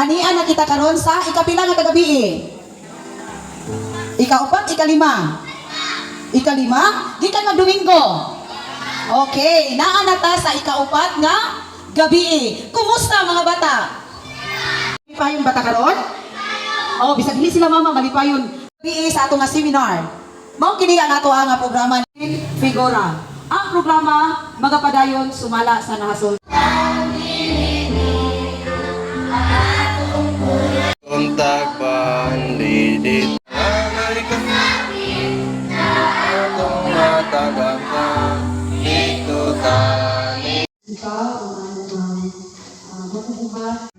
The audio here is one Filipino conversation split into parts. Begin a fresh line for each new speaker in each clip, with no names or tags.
Anian na kita karon sa ikapila nga kagabi. Ikaupat, ikalima. Ikalima, gikan nga Domingo. Okay, naa na ta sa ikaupat nga gabi. Kumusta mga bata? Malipayon bata karon? Oh, bisag dili sila mama malipayon. Gabi sa ato nga seminar. Mao kini ang ato nga programa ni Figura. Ang programa magapadayon sumala sa nahasol.
Kontak pandidit Nanay ka atong matagangkan dito tani.
Ikaw ang mabubuhat.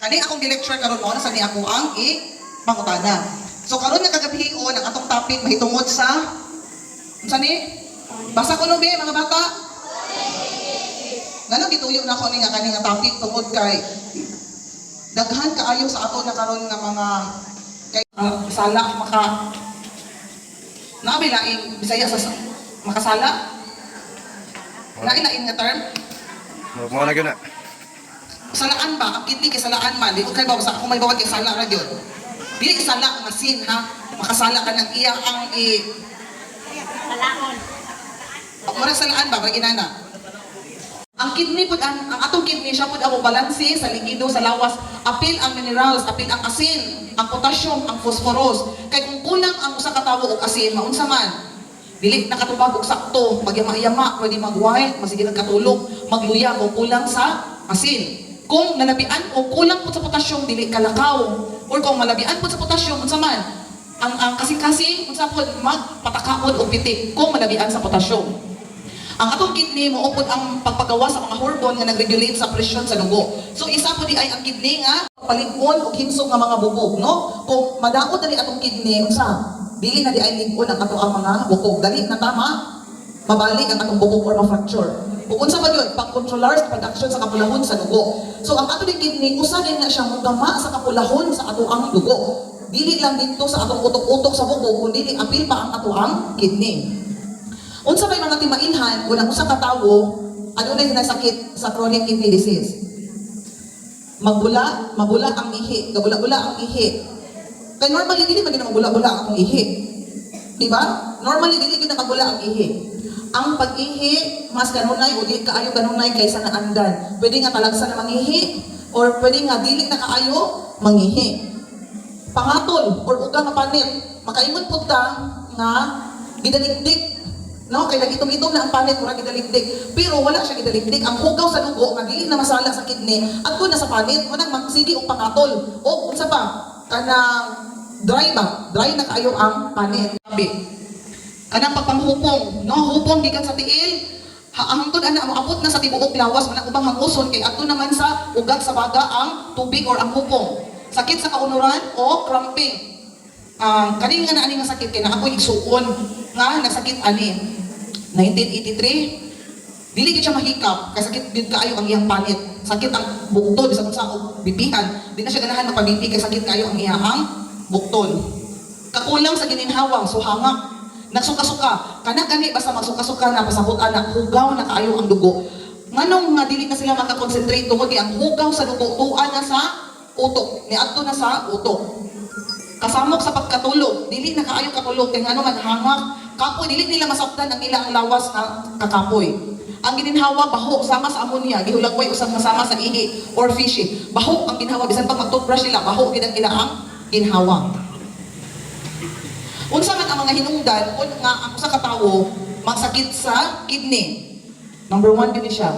Kani akong gi-lecture karon mo sa ni ako ang pangutana. So karon nga kagabihion ang atong topic mahitungod sa unsa ni? Basa ko no be mga bata. Ngano gituyo na ko ni nga kani nga topic tungod kay daghan kaayo sa ato na karon nga mga kay sala maka nabi laing Bisaya sa makasala. Lain nga term.
Mo na gyud na.
Salaan ba? Ang kidney kay salaan man. Di ko kayo bawsa. Kung may bawag kay sala ra yun. Dili sala nga sin ha. Makasala ka ng iya ang
Salaon.
Mura salaan ba? Baginana. Ang kidney po, ang atong kidney siya po ang balanse sa likido, sa lawas. Apil ang minerals, apil ang asin, ang potassium, ang phosphorus. Kaya kung kulang ang usa ka tawo og asin, maunsa man. Dili nakatubag og sakto, magyama-yama, pwede mag-white, masige katulog, magluya kung kulang sa asin. Kung nalabian o kulang po sa potassium, dili kalakaw. Or kung malabian po sa potassium, unsa man, ang kasing-kasing, unsa po, magpatakaod o pitik kung malabian sa potassium. Ang atong kidney, maupod ang pagpagawa sa mga hormone nga nag-regulate sa presyon sa dugo. So isa po di ay ang kidney nga, palig-on o hinsog nga mga bubog, no? Kung madaot dali atong kidney, unsa? Dili na di ay lig-on ang ato ang mga bubog. Dali na tama, mabalik ang atong bubog or ma-fracture. Kung unsa ba yun, pag-controller sa production sa kapulahon sa dugo. So ang ato ng kidney, usa din na siya mugama sa kapulahon sa ato ang dugo. Dili lang dito sa atong utok-utok sa bubog, kundi apil pa ang ato ang kidney. Unsa may mga timailhan, kung ang usa ka tawo, adunay sakit sa chronic kidney disease. Mabula ang ihi, gabula-bula ang ihi. Kaya normally dili man mabula-bula ang ihi. Di ba? Normally dili gyud nakabula ang ihi. Ang pag-ihi, mas kanunay o di kaayo kanunay kaysa naandan. Pwede nga talagsa na mangihi or pwede nga dili na kaayo mangihi. Pangatol or uga nga panit, makaingon pud ta nga gidaligdig. No, kay nagitong-itong na ang panit mura gidaligdig. Pero wala siya gidaligdig. Ang hugaw sa dugo nga dili na masala sa kidney adto na sa panit, manang magsigi og pangatol. O unsa pa? Kanang dry ba? Dry na kaayo ang panit. Sabi, kanang pagpanghupong, no? Hupong gikan sa tiil, hangtod ana moabot na sa tibuok lawas manang ubang manguson kay adto naman sa ugat sa baga ang tubig or ang hupong. Sakit sa kaunuran o cramping. Kani nga na ani nga sakit kay na ako igsuon nga nasakit ani 1983 dili gid siya mahikap kay sakit gid kaayo ang iyang panit, sakit ang buktod sa kung sa bibihan, di na siya ganahan magpabibi kay sakit kaayo ang iyang buktod. Kakulang sa gininhawang so hangak nagsuka-suka kana gani basta magsuka-suka na pasabot anak hugaw na kaayo ang dugo. Nganong nga dili na sila makakonsentrate tungod ang hugaw sa dugo tuan na sa utok, niadto na sa utok. Kasamok sa pagkatulog, dili na kaayo katulog kay ngano man hangak kapoy, dili nila masabtan ang ilang lawas nga kakapoy. Ang gininhawa baho sama sa ammonia, gihulagway usab masama sa ihi or fishy. Baho ang ginhawa bisan pag mag-toothbrush sila, baho gid ang ilang ginhawa. Unsa man ang mga hinungdan kun nga ang usa ka tawo magsakit sa kidney. Number 1 gid siya,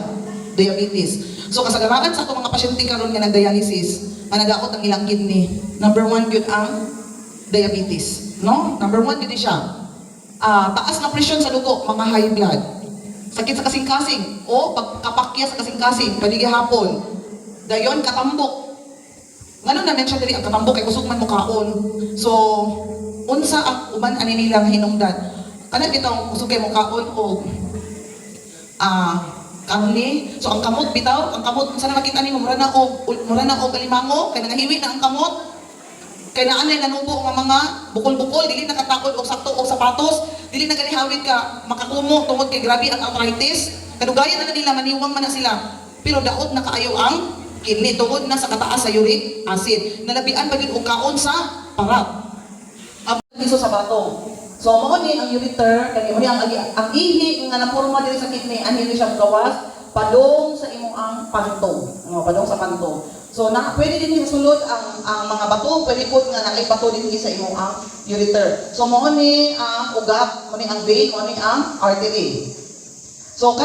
diabetes. So kasagaran sa atong mga pasyente karon nga nag-dialysis, nga nadaot ang ilang kidney. Number 1 gyud ang diabetes, no? Number 1 gyud siya. Taas na presyon sa dugo, mga high blood. Sakit sa kasing-kasing o pagkapakya sa kasing-kasing, paligihapon. Dayon katambok. Ngano na mention diri ang katambok kay kusog man mo kaon. So unsa ang uban ani nila nga hinungdan? Kana bitaw kusog kay mo kaon o kamli. So ang kamot bitaw, ang kamot unsa na makita nimo mura na og alimango kay nangahiwi na ang kamot. Kay naa nay nanubo nga mga bukol-bukol, dili nakatakod og sakto og sapatos, dili na ganihawid ka makakumo tungod kay grabe ang arthritis. Kadugayan na nila maniwang man na sila. Pero daot na kaayo ang kidney tungod na sa kataas sa uric acid. Nalabian pa gyud og kaon sa parat. Iso sa bato. So mao ni ang ureter kani mo ni ang ihi nga naporma diri sa kidney ani ni siya gawas padong sa imong ang panto. Padong sa panto. So na pwede din sulod ang mga bato, pwede pud nga naay bato din sa imong ang ureter. So mao ni ang ugat, mao ni ang vein, mao ni ang artery. So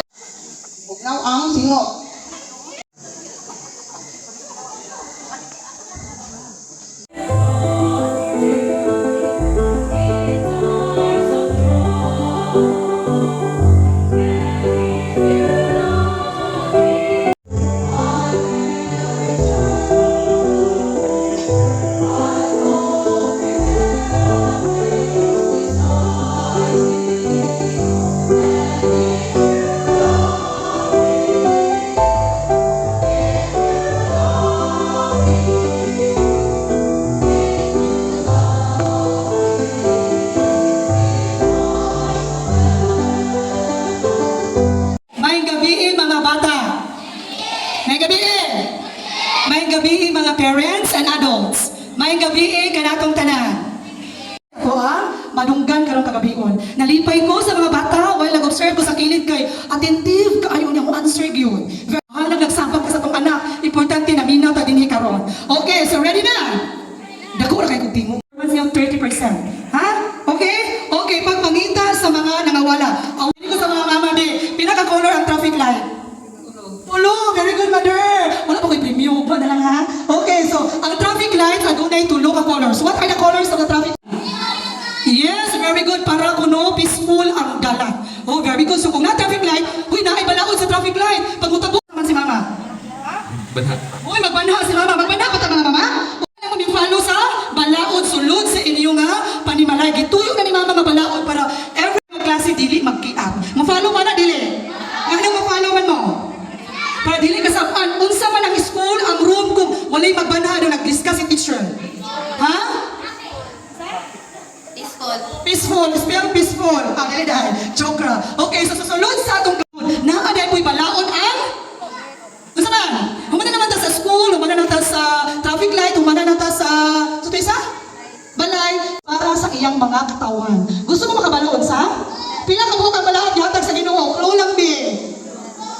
bugnaw ang singot.
gabi mga parents and adults. May gabi kanatong tanan. Ako madunggan karong kagabion. Nalipay ko sa mga bata while nag-observe ko sa kilid kay attentive kaayo niya mo answer gyud. Halag nagsabak ka sa tong anak, importante na minaw ta dinhi karon. Okay, so ready na? Dako ra kay kog tingog. 30%. Ha? Okay? Okay, pagpangita sa mga nangawala. Awali ko sa mga mama di, pinaka-color ang traffic light. Tulo, very good mother. Wala pa ko'y premium ba na lang ha? Okay, so ang traffic lights adunay tulo ka colors. What are the colors of the traffic? Yes, very good. Para kuno peaceful ang dalan. Oh, very good. So kung na traffic light, huy na ay balaod sa traffic light. Pagmutabok naman si mama.
Banha.
Uy, magbanha si mama. Magbanha ko ta mga mama. Huwag na follow sa balaod sulod sa inyo nga panimalay. Gituyo na ni mama mabalaod para every klase dili magkiap. Mo-follow man na dili. Ano mo-follow man mo? Para dili ka sapan, unsa man ang school, ang room kung walay magbanha na nag-discuss si teacher. Ha?
Peaceful.
Peaceful, spell peaceful. Dili dahil. Joke ra. Okay, so susunod sa atong gawin, naaday po'y balaod ang unsa man? Humana naman ta sa school, humana naman ta sa traffic light, humana naman ta sa isa? Balay para sa iyang mga katawan. Gusto mo makabalaod sa? Pila ka buhok ang balaod gihatag sa Ginoo? Clue lang bi.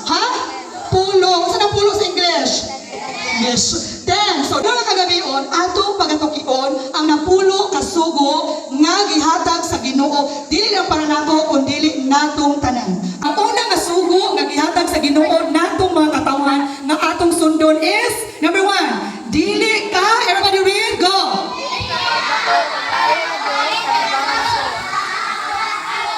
Ha? Pulo. Saan ang pulo sa English? Yes. Then, so doon ang kagabion, atong pagatukion ang napulo kasugo nga gihatag sa Ginoo. Dili lang para nako, kundi natong tanan. Ang unang kasugo nga gihatag sa Ginoo natong mga katawan nga atong sundon is, number 1, dili ka, everybody read, go!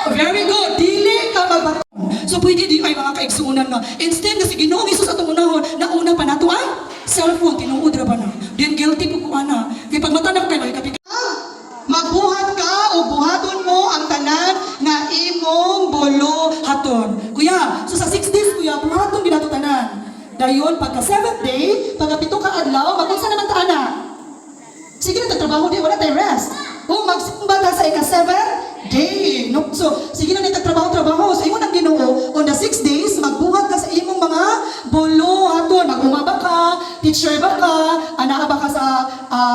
Very good. Dili ka magbaton. So pwede di ay mga kaigsuunan nga. Instead na si Ginoong Isus atong unahon, nauna pa nato ang cellphone, tinuod ra ba na? Then guilty po ko ana. Kaya pag matanap kayo, kapit Dayon, pagka 7th day, pagka 7 ka adlaw, mag-unsa naman ta ana? Sige na, tagtrabaho di, wala tayo rest. O, magsimba ta sa ika 7th day. No? So, sige na tagtrabaho-trabaho. So, imo nang Ginoo, on the 6 days, magbuhat ka sa imong mga bulo, haton, mag-umaba ka, teacher ba ka, anaa ba ka sa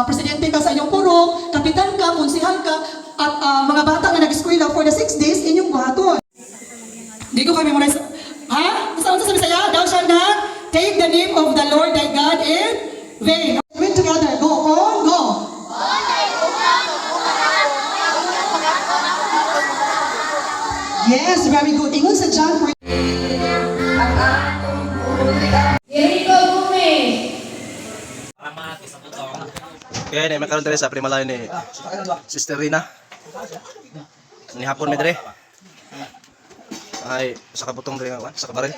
presidente ka sa inyong purok, kapitan ka, konsihal ka, at mga bata na nag-eskwela for the 6 days, inyong buhaton. Hindi ko kayo memorize. Ha? Saan sa sabi saya? Thou shalt not take the name of the Lord thy God in vain. Read together. Go on, go. Yes, very good. Ingon sa John 4.
Jericho Gomez.
Okay, may makaroon tayo sa primalayo ni Sister Rina. Ni hapon may dire. Ay, sa kabutong dire, sa kabaril.